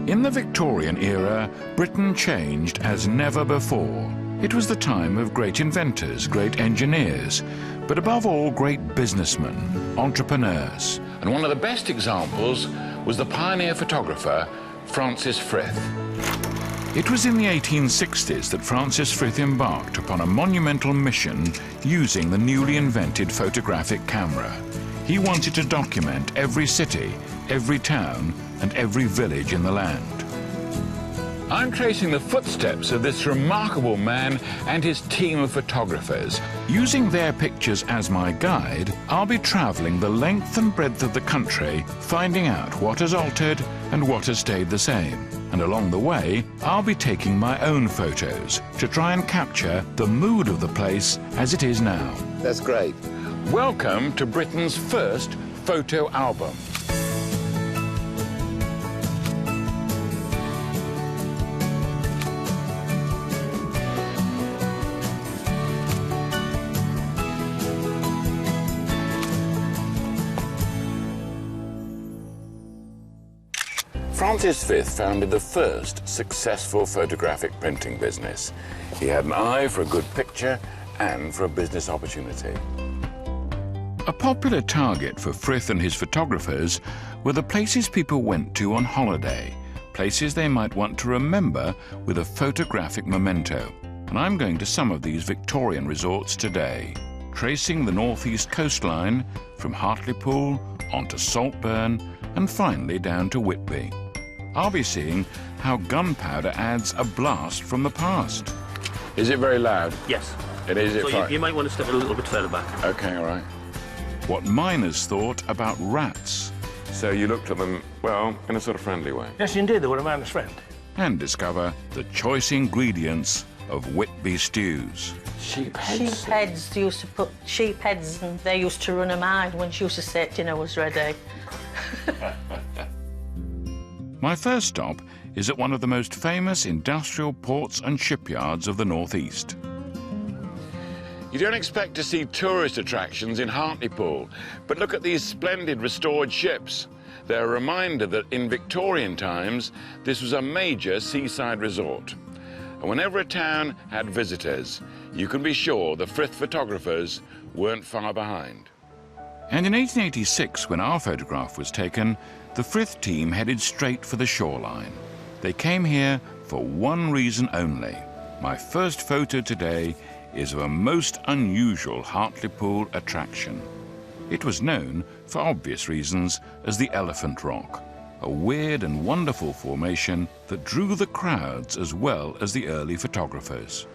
In the Victorian era, Britain changed as never before. It was the time of great inventors, great engineers, but above all, great businessmen, entrepreneurs. And one of the best examples was the pioneer photographer, Francis Frith. It was in the 1860s that Francis Frith embarked upon a monumental mission using the newly invented photographic camera. He wanted to document every city, every town, and every village in the land. I'm tracing the footsteps of this remarkable man and his team of photographers. Using their pictures as my guide, I'll be travelling the length and breadth of the country, finding out what has altered and what has stayed the same. And along the way, I'll be taking my own photos to try and capture the mood of the place as it is now. That's great. Welcome to Britain's first photo album. Francis Frith founded the first successful photographic printing business. He had an eye for a good picture and for a business opportunity. A popular target for Frith and his photographers were the places people went to on holiday, places they might want to remember with a photographic memento. And I'm going to some of these Victorian resorts today, tracing the northeast coastline from Hartlepool onto Saltburn and finally down to Whitby. I'll be seeing how gunpowder adds a blast from the past. Is it very loud? Yes. It is. So you might want to step a little bit further back. Okay, all right. What miners thought about rats. So you looked at them, well, in a sort of friendly way. Yes, indeed, they were a man's friend. And discover the choice ingredients of Whitby stews. Sheep heads. Sheep heads. They used to put sheep heads and they used to run a mine when she used to say dinner was ready. My first stop is at one of the most famous industrial ports and shipyards of the northeast. You don't expect to see tourist attractions in Hartlepool, but look at these splendid restored ships. They're a reminder that in Victorian times, this was a major seaside resort. And whenever a town had visitors, you can be sure the Frith photographers weren't far behind. And in 1886, when our photograph was taken, the Frith team headed straight for the shoreline. They came here for one reason only. My first photo today is of a most unusual Hartlepool attraction. It was known, for obvious reasons, as the Elephant Rock, a weird and wonderful formation that drew the crowds as well as the early photographers.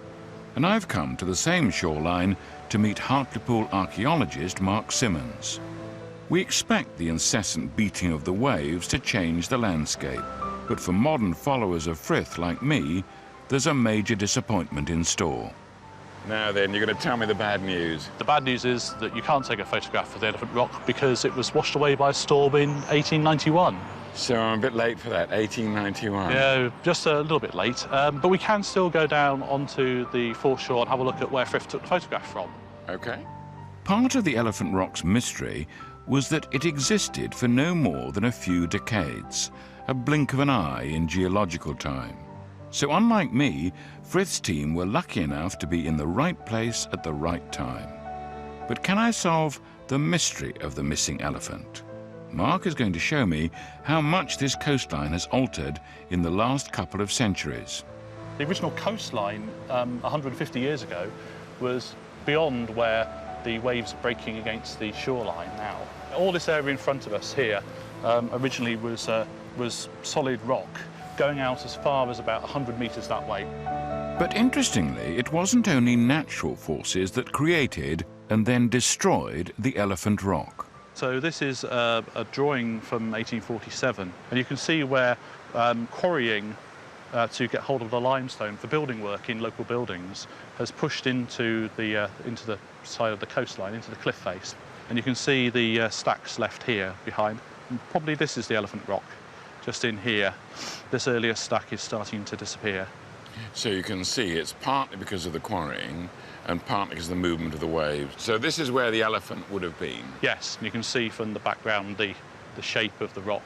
And I've come to the same shoreline to meet Hartlepool archaeologist Mark Simmons. We expect the incessant beating of the waves to change the landscape, but for modern followers of Frith like me, there's a major disappointment in store. Now then, you're going to tell me the bad news. The bad news is that you can't take a photograph of the Elephant Rock because it was washed away by a storm in 1891. So I'm a bit late for that, 1891. Yeah, just a little bit late, but we can still go down onto the foreshore and have a look at where Frith took the photograph from. OK. Part of the Elephant Rock's mystery was that it existed for no more than a few decades, a blink of an eye in geological time. So unlike me, Frith's team were lucky enough to be in the right place at the right time. But can I solve the mystery of the missing elephant? Mark is going to show me how much this coastline has altered in the last couple of centuries. The original coastline 150 years ago was beyond where the waves are breaking against the shoreline now. All this area in front of us here originally was solid rock, going out as far as about 100 metres that way. But interestingly, it wasn't only natural forces that created and then destroyed the Elephant Rock. So this is a drawing from 1847, and you can see where quarrying to get hold of the limestone for building work in local buildings has pushed into the side of the coastline, into the cliff face. And you can see the stacks left here behind. And probably this is the Elephant Rock, just in here. This earlier stack is starting to disappear. So you can see it's partly because of the quarrying and partly because of the movement of the waves. So this is where the elephant would have been? Yes, you can see from the background the shape of the rock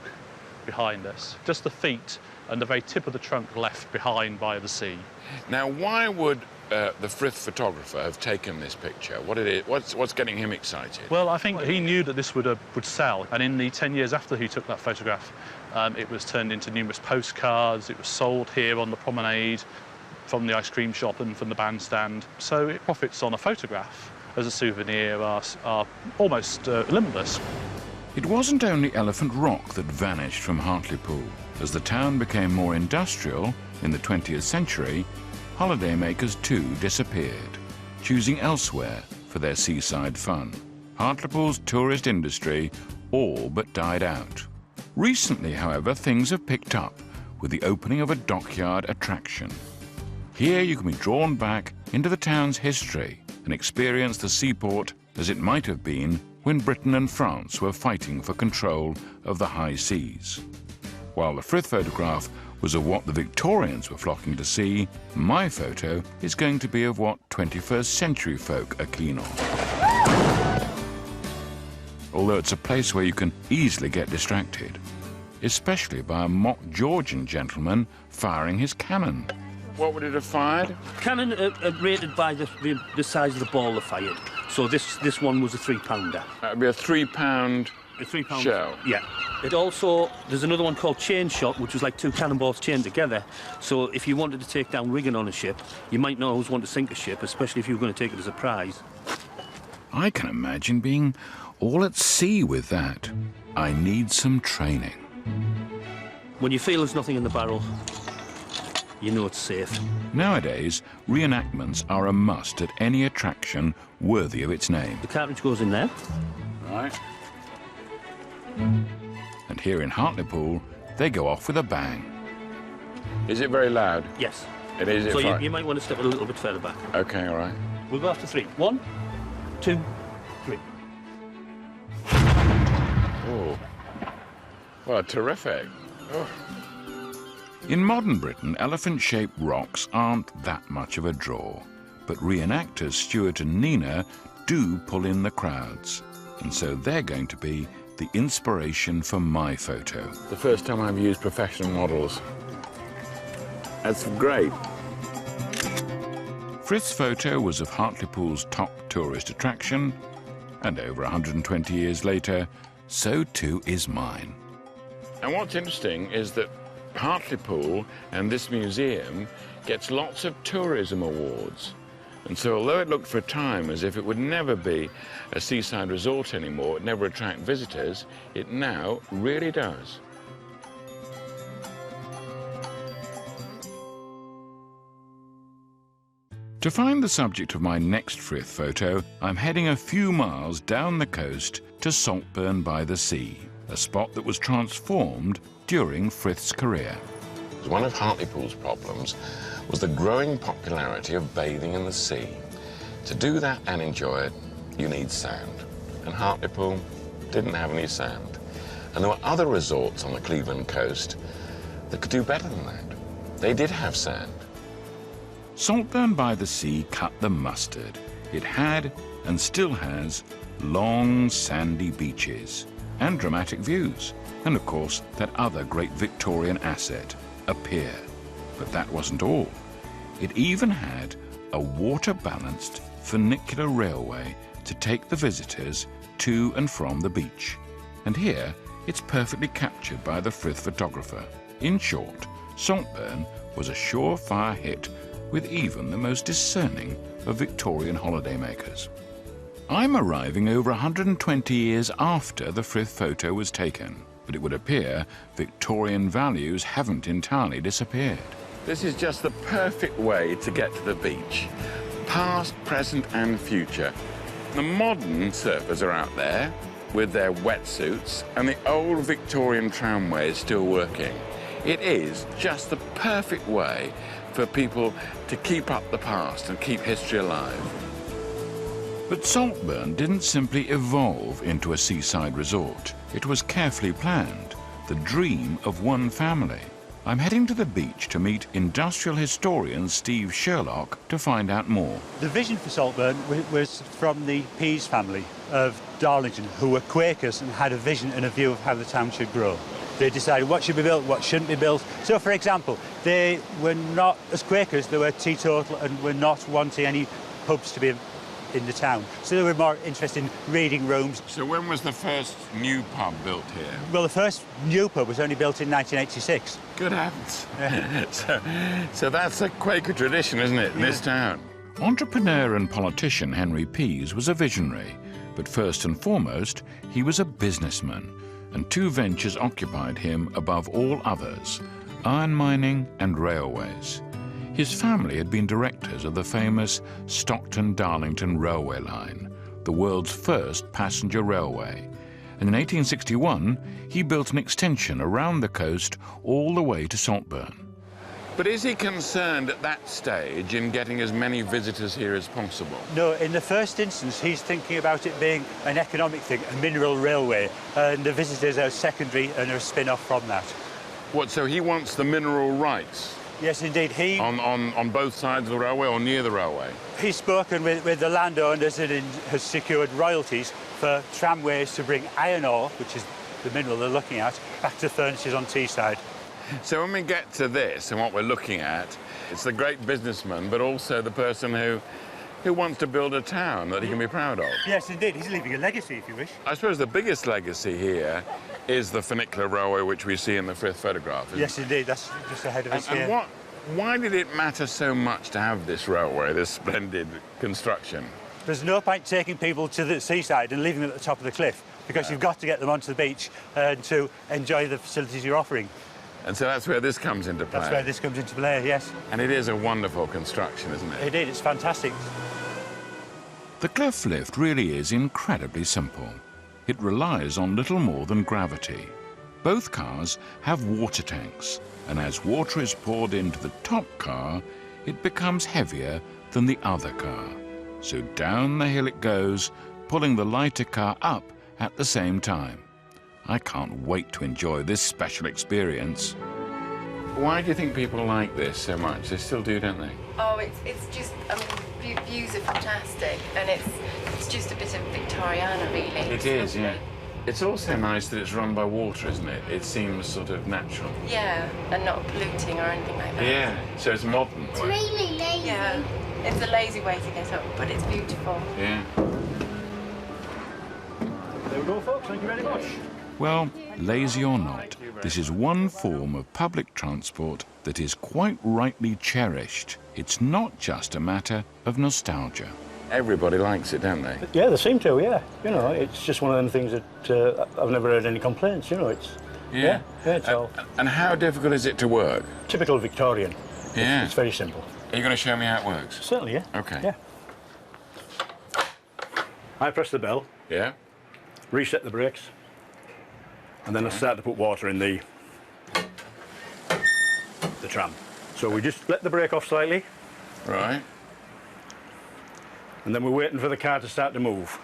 behind us. Just the feet and the very tip of the trunk left behind by the sea. Now, why would the Frith photographer have taken this picture? What's getting him excited? Well, I think he knew that this would sell, and in the 10 years after he took that photograph, it was turned into numerous postcards. It was sold here on the promenade, from the ice cream shop and from the bandstand. So it profits on a photograph as a souvenir are almost limitless. It wasn't only Elephant Rock that vanished from Hartlepool. As the town became more industrial in the 20th century, holidaymakers too disappeared, choosing elsewhere for their seaside fun. Hartlepool's tourist industry all but died out. Recently, however, things have picked up with the opening of a dockyard attraction. Here you can be drawn back into the town's history and experience the seaport as it might have been when Britain and France were fighting for control of the high seas. While the Frith photograph was of what the Victorians were flocking to see, my photo is going to be of what 21st century folk are keen on. Although it's a place where you can easily get distracted, especially by a mock Georgian gentleman firing his cannon. What would it have fired? Cannon rated by the size of the ball they fired. So this one was a 3-pounder. That would be a 3-pound shell. Yeah. It also, there's another one called chain shot, which was like 2 cannonballs chained together. So if you wanted to take down rigging on a ship, you might not always want to sink a ship, especially if you were going to take it as a prize. I can imagine being all at sea with that. I need some training. When you feel there's nothing in the barrel, you know it's safe. Nowadays, reenactments are a must at any attraction worthy of its name. The cartridge goes in there. Right. And here in Hartlepool, they go off with a bang. Is it very loud? Yes. It is. So you might want to step a little bit further back. Okay, all right. We'll go after 3. 1, 2, 3. Oh. Well, terrific. Oh. In modern Britain, elephant-shaped rocks aren't that much of a draw, but reenactors Stuart and Nina do pull in the crowds, and so they're going to be the inspiration for my photo. The first time I've used professional models. That's great. Frith's photo was of Hartlepool's top tourist attraction, and over 120 years later, so too is mine. And what's interesting is that Hartlepool and this museum gets lots of tourism awards. And so although it looked for a time as if it would never be a seaside resort anymore, it never attract visitors, it now really does. To find the subject of my next Frith photo, I'm heading a few miles down the coast to Saltburn-by-the Sea, a spot that was transformed during Frith's career. One of Hartlepool's problems was the growing popularity of bathing in the sea. To do that and enjoy it, you need sand. And Hartlepool didn't have any sand. And there were other resorts on the Cleveland coast that could do better than that. They did have sand. Saltburn-by-the Sea cut the mustard. It had, and still has, long sandy beaches and dramatic views. And of course, that other great Victorian asset, a pier. But that wasn't all. It even had a water-balanced funicular railway to take the visitors to and from the beach. And here, it's perfectly captured by the Frith photographer. In short, Saltburn was a surefire hit with even the most discerning of Victorian holidaymakers. I'm arriving over 120 years after the Frith photo was taken, but it would appear Victorian values haven't entirely disappeared. This is just the perfect way to get to the beach. Past, present and future. The modern surfers are out there with their wetsuits and the old Victorian tramway is still working. It is just the perfect way for people to keep up the past and keep history alive. But Saltburn didn't simply evolve into a seaside resort. It was carefully planned, the dream of one family. I'm heading to the beach to meet industrial historian Steve Sherlock to find out more. The vision for Saltburn was from the Pease family of Darlington, who were Quakers and had a vision and a view of how the town should grow. They decided what should be built, what shouldn't be built. So, for example, they were not, as Quakers, they were teetotal and were not wanting any pubs to be in the town. So they were more interested in reading rooms. So when was the first new pub built here? Well, the first new pub was only built in 1986. Good heavens. So that's a Quaker tradition, isn't it, in this town? Entrepreneur and politician Henry Pease was a visionary, but first and foremost, he was a businessman, and two ventures occupied him above all others: iron mining and railways. His family had been directors of the famous Stockton-Darlington railway line, the world's first passenger railway. And in 1861, he built an extension around the coast all the way to Saltburn. But is he concerned at that stage in getting as many visitors here as possible? No, in the first instance, he's thinking about it being an economic thing, a mineral railway, and the visitors are secondary and are a spin-off from that. What, so he wants the mineral rights? Yes, indeed. On both sides of the railway or near the railway? He's spoken with the landowners and has secured royalties for tramways to bring iron ore, which is the mineral they're looking at, back to furnaces on Teesside. So when we get to this and what we're looking at, it's the great businessman, but also the person who wants to build a town that he can be proud of. Yes, indeed. He's leaving a legacy, if you wish. I suppose the biggest legacy here is the funicular railway, which we see in the Frith photograph. Yes, indeed. That's just ahead of us here. And why did it matter so much to have this railway, this splendid construction? There's no point taking people to the seaside and leaving them at the top of the cliff, because you've got to get them onto the beach to enjoy the facilities you're offering. And so that's where this comes into play. That's where this comes into play, yes. And it is a wonderful construction, isn't it? It is. It's fantastic. The cliff lift really is incredibly simple. It relies on little more than gravity. Both cars have water tanks, and as water is poured into the top car, it becomes heavier than the other car. So down the hill it goes, pulling the lighter car up at the same time. I can't wait to enjoy this special experience. Why do you think people like this so much? They still do, don't they? Oh, it's just, I mean, views are fantastic, and it's just a bit of Victoriana, really. It is, yeah. It's also nice that it's run by water, isn't it? It seems sort of natural. Yeah, and not polluting or anything like that. Yeah, so it's modern. It's really lazy. Yeah, it's a lazy way to get up, but it's beautiful. Yeah. There we go, folks. Thank you very much. Well, lazy or not, this is one form of public transport that is quite rightly cherished. It's not just a matter of nostalgia. Everybody likes it, don't they? Yeah, they seem to, yeah. You know, it's just one of them things that I've never heard any complaints, you know, it's... Yeah, it's all... And how difficult is it to work? Typical Victorian. Yeah. It's very simple. Are you going to show me how it works? Certainly, yeah. OK. Yeah. I press the bell, Yeah? reset the brakes, and then I start to put water in the tram. So we just let the brake off slightly, Right. and then we're waiting for the car to start to move.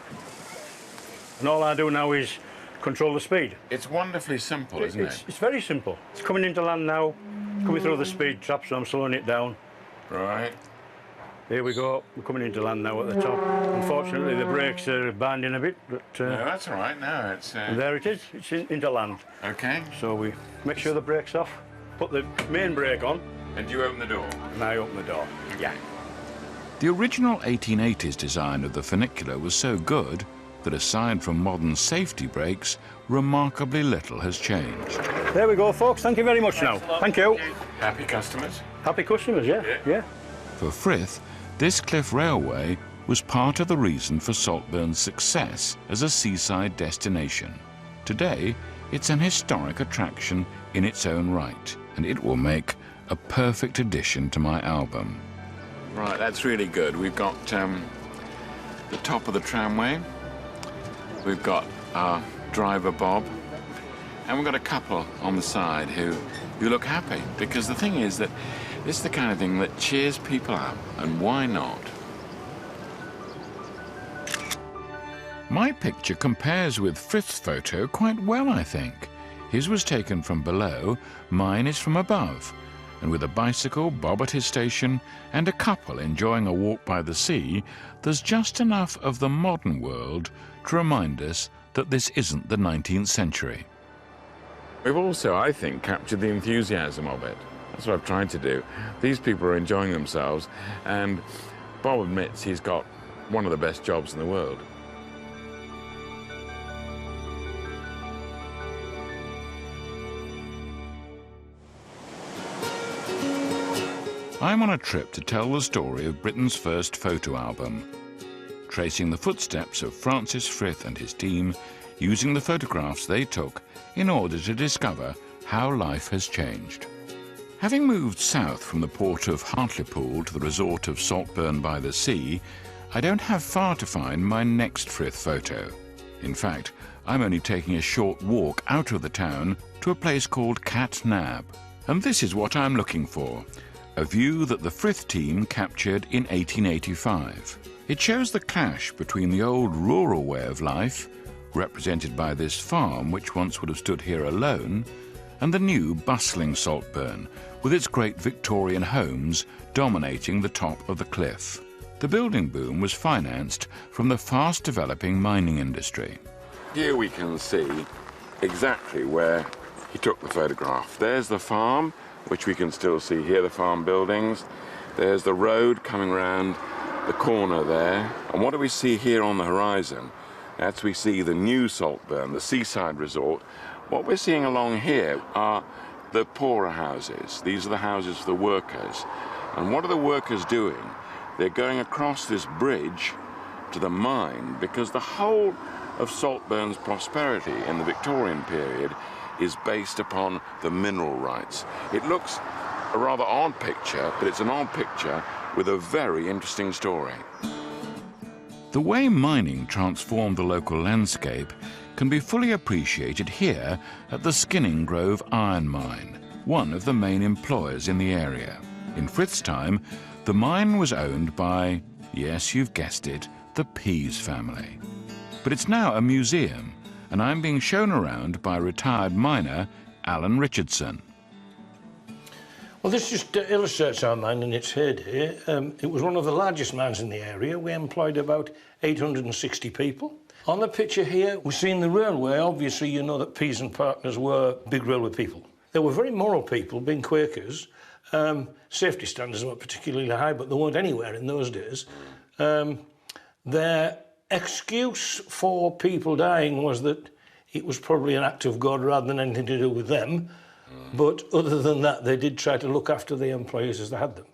And all I do now is control the speed. It's wonderfully simple, isn't it? It's very simple. It's coming into land now, coming through the speed trap, so I'm slowing it down. Right. Here we go, we're coming into land now at the top. Unfortunately, the brakes are binding a bit, but No, that's all right. No, it's... there it is, it's into land. OK. So we make sure the brake's off, put the main brake on, And you open the door? and I open the door. Yeah. The original 1880s design of the funicular was so good that aside from modern safety brakes, remarkably little has changed. There we go, folks. Thank you very much now. Thank you. Happy customers? Happy customers, yeah? Yeah. For Frith, this cliff railway was part of the reason for Saltburn's success as a seaside destination. Today, it's an historic attraction in its own right, and it will make a perfect addition to my album. Right, that's really good. We've got the top of the tramway, we've got our driver Bob, and we've got a couple on the side who look happy, because the thing is that this is the kind of thing that cheers people up, and why not? My picture compares with Frith's photo quite well, I think. His was taken from below, mine is from above. And with a bicycle, Bob at his station, and a couple enjoying a walk by the sea, there's just enough of the modern world to remind us that this isn't the 19th century. We've also, I think, captured the enthusiasm of it. That's what I've tried to do. These people are enjoying themselves, and Bob admits he's got one of the best jobs in the world. I'm on a trip to tell the story of Britain's first photo album, tracing the footsteps of Francis Frith and his team, using the photographs they took in order to discover how life has changed. Having moved south from the port of Hartlepool to the resort of Saltburn-by-the Sea, I don't have far to find my next Frith photo. In fact, I'm only taking a short walk out of the town to a place called Cat Nab. And this is what I'm looking for. A view that the Frith team captured in 1885. It shows the clash between the old rural way of life, represented by this farm which once would have stood here alone, and the new bustling Saltburn, with its great Victorian homes dominating the top of the cliff. The building boom was financed from the fast-developing mining industry. Here we can see exactly where he took the photograph. There's the farm, which we can still see here, the farm buildings. There's the road coming round the corner there. And what do we see here on the horizon? That's we see the new Saltburn, the seaside resort. What we're seeing along here are the poorer houses. These are the houses for the workers. And what are the workers doing? They're going across this bridge to the mine, because the whole of Saltburn's prosperity in the Victorian period is based upon the mineral rights. It looks a rather odd picture, but it's an odd picture with a very interesting story. The way mining transformed the local landscape can be fully appreciated here at the Skinning Grove Iron Mine, one of the main employers in the area. In Frith's time, the mine was owned by, yes, you've guessed it, the Pease family. But it's now a museum, and I'm being shown around by retired miner Alan Richardson. Well, this just illustrates our mine in its heyday. It was one of the largest mines in the area. We employed about 860 people. On the picture here, we've seen the railway. Obviously, you know that Pease and Partners were big railway people. They were very moral people, being Quakers. Safety standards weren't particularly high, but they weren't anywhere in those days. Their excuse for people dying was that it was probably an act of God rather than anything to do with them. But other than that, they did try to look after the employees as they had them.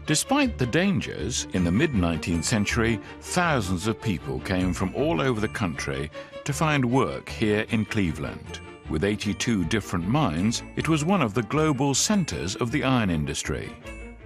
Despite the dangers, in the mid-19th century, thousands of people came from all over the country to find work here in Cleveland. With 82 different mines, it was one of the global centres of the iron industry.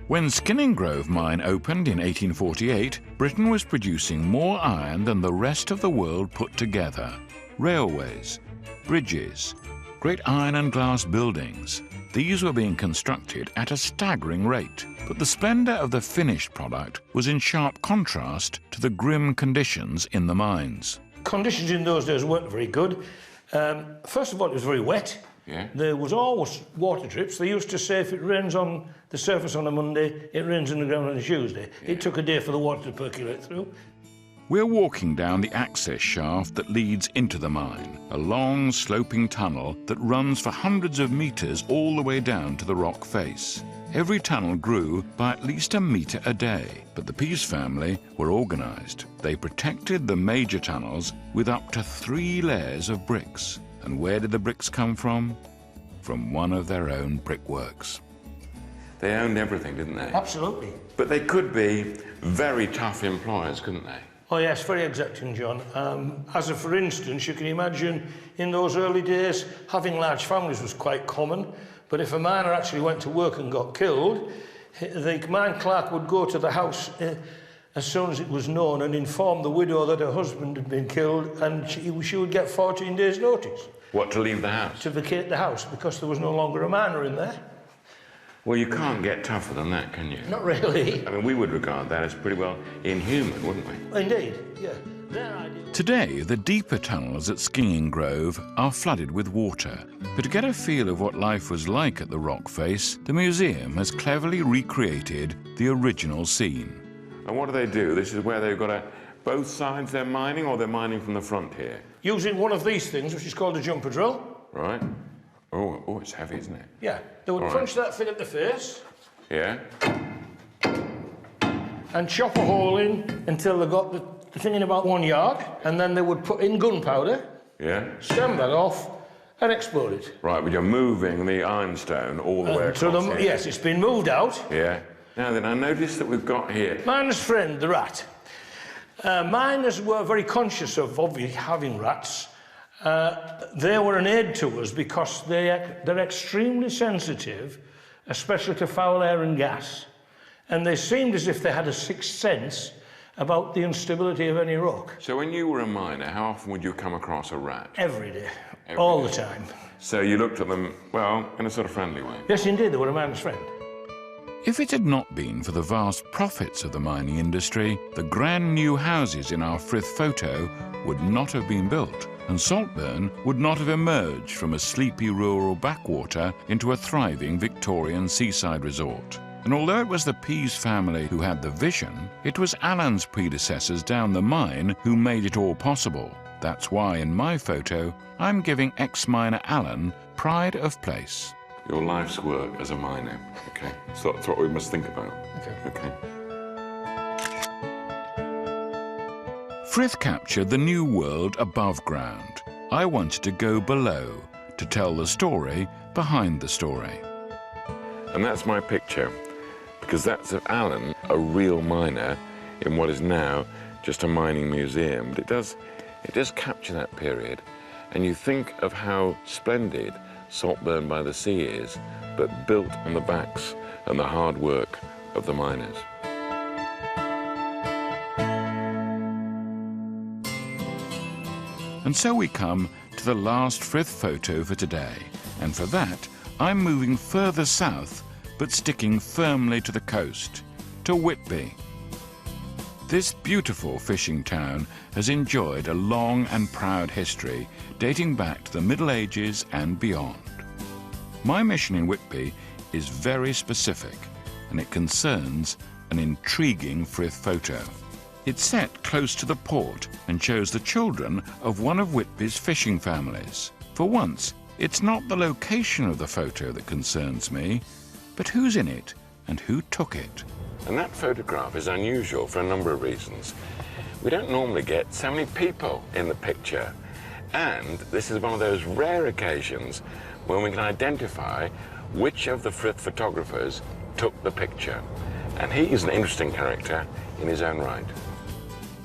When Skinning Grove Mine opened in 1848, Britain was producing more iron than the rest of the world put together. Railways, bridges, great iron and glass buildings. These were being constructed at a staggering rate, but the splendour of the finished product was in sharp contrast to the grim conditions in the mines. Conditions in those days weren't very good. First of all, it was very wet. Yeah. There was always water drips. They used to say if it rains on the surface on a Monday, it rains on the ground on a Tuesday. Yeah. It took a day for the water to percolate through. We're walking down the access shaft that leads into the mine, a long, sloping tunnel that runs for hundreds of metres all the way down to the rock face. Every tunnel grew by at least a metre a day, but the Pease family were organised. They protected the major tunnels with up to 3 layers of bricks. And where did the bricks come from? From one of their own brickworks. They owned everything, didn't they? Absolutely. But they could be very tough employers, couldn't they? Oh yes, very exacting, John. For instance, you can imagine in those early days, having large families was quite common, but if a miner actually went to work and got killed, the mine clerk would go to the house as soon as it was known and inform the widow that her husband had been killed, and she would get 14 days' notice. What, to leave the house? To vacate the house, because there was no longer a miner in there. Well, you can't get tougher than that, can you? Not really. I mean, we would regard that as pretty well inhuman, wouldn't we? Indeed, yeah. Today, the deeper tunnels at Skinning Grove are flooded with water. But to get a feel of what life was like at the rock face, the museum has cleverly recreated the original scene. And what do? This is where they've got both sides they're mining, or they're mining from the front here? Using one of these things, which is called a jumper drill. Right. Oh, it's heavy, isn't it? Yeah, they would punch that thing at the face. Yeah. And chop a hole in until they got the thing in about 1 yard, and then they would put in gunpowder, stem that off, and explode it. Right, but you're moving the ironstone all the way across here. Yes, it's been moved out. Yeah. Now then, I noticed that we've got here... Miner's friend, the rat. Miners were very conscious of obviously having rats. They were an aid to us because they're extremely sensitive, especially to foul air and gas. And they seemed as if they had a sixth sense about the instability of any rock. So when you were a miner, how often would you come across a rat? Every day. All the time. So you looked at them, well, in a sort of friendly way? Yes, indeed, they were a man's friend. If it had not been for the vast profits of the mining industry, the grand new houses in our Frith photo would not have been built, and Saltburn would not have emerged from a sleepy rural backwater into a thriving Victorian seaside resort. And although it was the Pease family who had the vision, it was Alan's predecessors down the mine who made it all possible. That's why in my photo, I'm giving ex-miner Alan pride of place. Your life's work as a miner, okay? So that's what we must think about. Okay. Frith captured the new world above ground. I wanted to go below, to tell the story behind the story. And that's my picture, because that's of Alan, a real miner, in what is now just a mining museum. But it does capture that period, and you think of how splendid Saltburn-by-the Sea is, but built on the backs and the hard work of the miners. And so we come to the last Frith photo for today, and for that I'm moving further south, but sticking firmly to the coast, to Whitby. This beautiful fishing town has enjoyed a long and proud history dating back to the Middle Ages and beyond. My mission in Whitby is very specific, and it concerns an intriguing Frith photo. It's set close to the port and shows the children of one of Whitby's fishing families. For once, it's not the location of the photo that concerns me, but who's in it and who took it. And that photograph is unusual for a number of reasons. We don't normally get so many people in the picture, and this is one of those rare occasions when we can identify which of the Frith photographers took the picture. And he is an interesting character in his own right.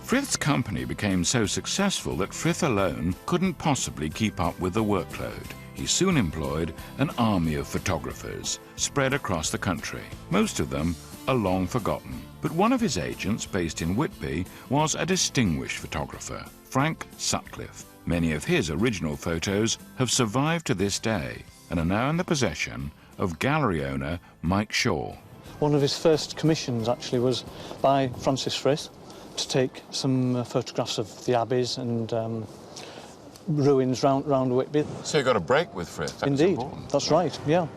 Frith's company became so successful that Frith alone couldn't possibly keep up with the workload. He soon employed an army of photographers spread across the country. Most of them are long forgotten. But one of his agents, based in Whitby, was a distinguished photographer, Frank Sutcliffe. Many of his original photos have survived to this day and are now in the possession of gallery owner Mike Shaw. One of his first commissions actually was by Francis Frith to take some photographs of the abbeys and ruins round Whitby. So you got a break with Frith? Indeed, that's right, yeah.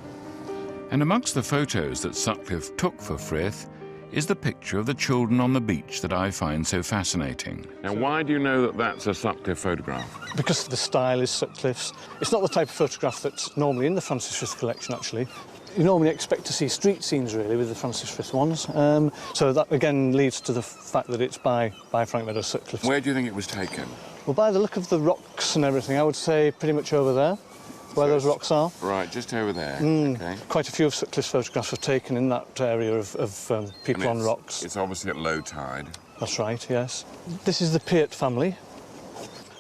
And amongst the photos that Sutcliffe took for Frith is the picture of the children on the beach that I find so fascinating. Now, why do you know that that's a Sutcliffe photograph? Because the style is Sutcliffe's. It's not the type of photograph that's normally in the Francis Frith collection, actually. You normally expect to see street scenes, really, with the Francis Frith ones. So that, again, leads to the fact that it's by Frank Meadows Sutcliffe. Where do you think it was taken? Well, by the look of the rocks and everything, I would say pretty much over there, where those rocks are. Right, just over there. Okay. Quite a few of Sutcliffe's photographs are taken in that area of people on rocks. It's obviously at low tide. That's right, yes. This is the Peart family.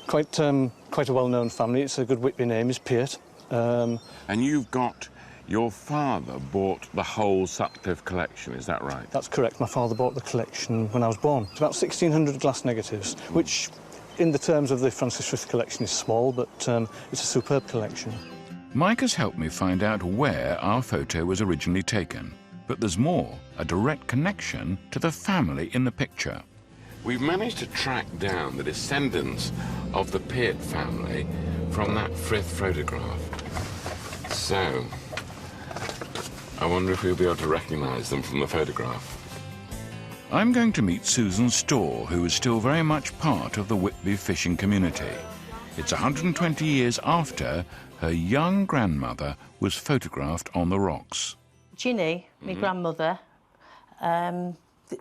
Quite a well-known family. It's a good Whitby name, is Peart. And you've got... Your father bought the whole Sutcliffe collection, is that right? That's correct. My father bought the collection when I was born. It's about 1,600 glass negatives, which, in the terms of the Francis Frith collection, is small, but it's a superb collection. Mike has helped me find out where our photo was originally taken. But there's more, a direct connection to the family in the picture. We've managed to track down the descendants of the Peart family from that Frith photograph. So... I wonder if we'll be able to recognise them from the photograph. I'm going to meet Susan Storr, who is still very much part of the Whitby fishing community. It's 120 years after her young grandmother was photographed on the rocks. Ginny, my grandmother,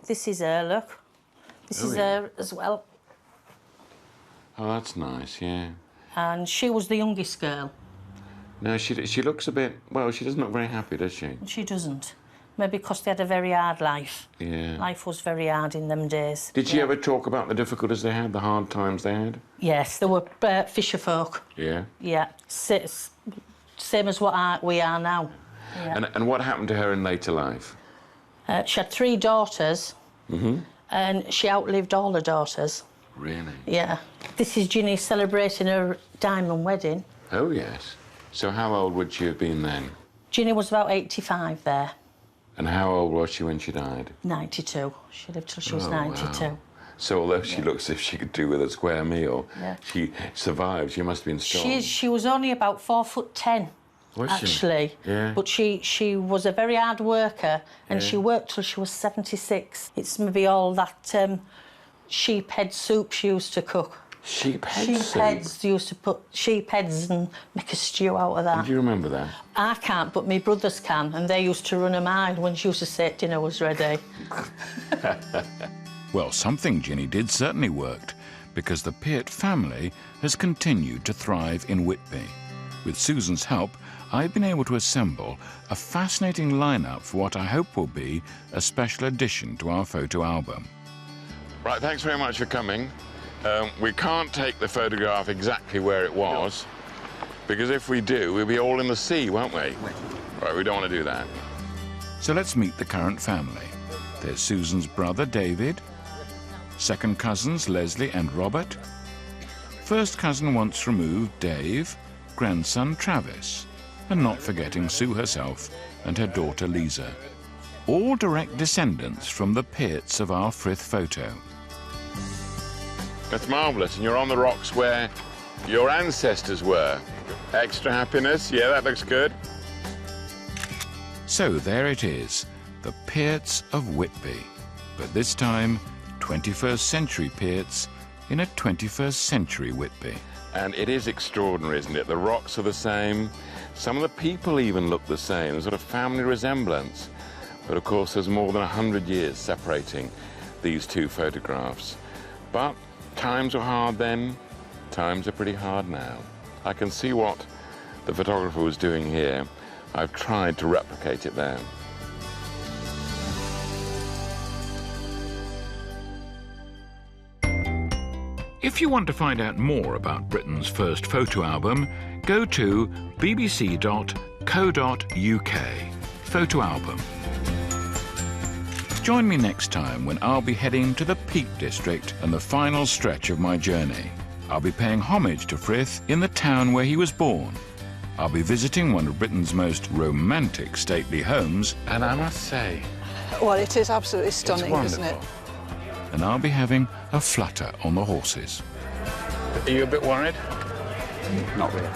this is her, look. This is her as well. Oh, that's nice, yeah. And she was the youngest girl. No, she looks a bit... Well, she doesn't look very happy, does she? She doesn't. Maybe because they had a very hard life. Yeah. Life was very hard in them days. Did she ever talk about the difficulties they had, the hard times they had? Yes, they were fisher folk. Yeah? Yeah. Same as what we are now. Yeah. And what happened to her in later life? She had 3 daughters, and she outlived all her daughters. Really? Yeah. This is Ginny celebrating her diamond wedding. Oh, yes. So how old would she have been then? Ginny was about 85 there. And how old was she when she died? 92. She lived till she was 92. Wow. So although she looks as if she could do with a square meal, she survived. She must have been strong. She was only about 4'10". Was she? Actually, yeah. But she was a very hard worker, and she worked till she was 76. It's maybe all that sheep head soup she used to cook. Sheep head sheep soup? Heads, they used to put sheep heads and make a stew out of that. Do you remember that? I can't, but my brothers can, and they used to run a mile when she used to say dinner was ready. Well, something Ginny did certainly worked, because the Peart family has continued to thrive in Whitby. With Susan's help, I've been able to assemble a fascinating lineup for what I hope will be a special addition to our photo album. Right, thanks very much for coming. We can't take the photograph exactly where it was, because if we do, we'll be all in the sea, won't we? Right, we don't want to do that. So let's meet the current family. There's Susan's brother, David, second cousins, Leslie and Robert, first cousin once removed, Dave, grandson, Travis, and not forgetting Sue herself and her daughter, Lisa. All direct descendants from the Pearts of our Frith photo. That's marvellous, and you're on the rocks where your ancestors were. Extra happiness, yeah, that looks good. So there it is, the Pearts of Whitby. But this time, 21st century Pearts in a 21st century Whitby. And it is extraordinary, isn't it? The rocks are the same. Some of the people even look the same, sort of family resemblance. But of course, there's more than 100 years separating these two photographs. But times were hard then, times are pretty hard now. I can see what the photographer was doing here. I've tried to replicate it there. If you want to find out more about Britain's first photo album, go to bbc.co.uk. Photo album. Join me next time when I'll be heading to the Peak District and the final stretch of my journey. I'll be paying homage to Frith in the town where he was born. I'll be visiting one of Britain's most romantic stately homes, and I must say... Well, it is absolutely stunning, isn't it? And I'll be having a flutter on the horses. Are you a bit worried? Not really.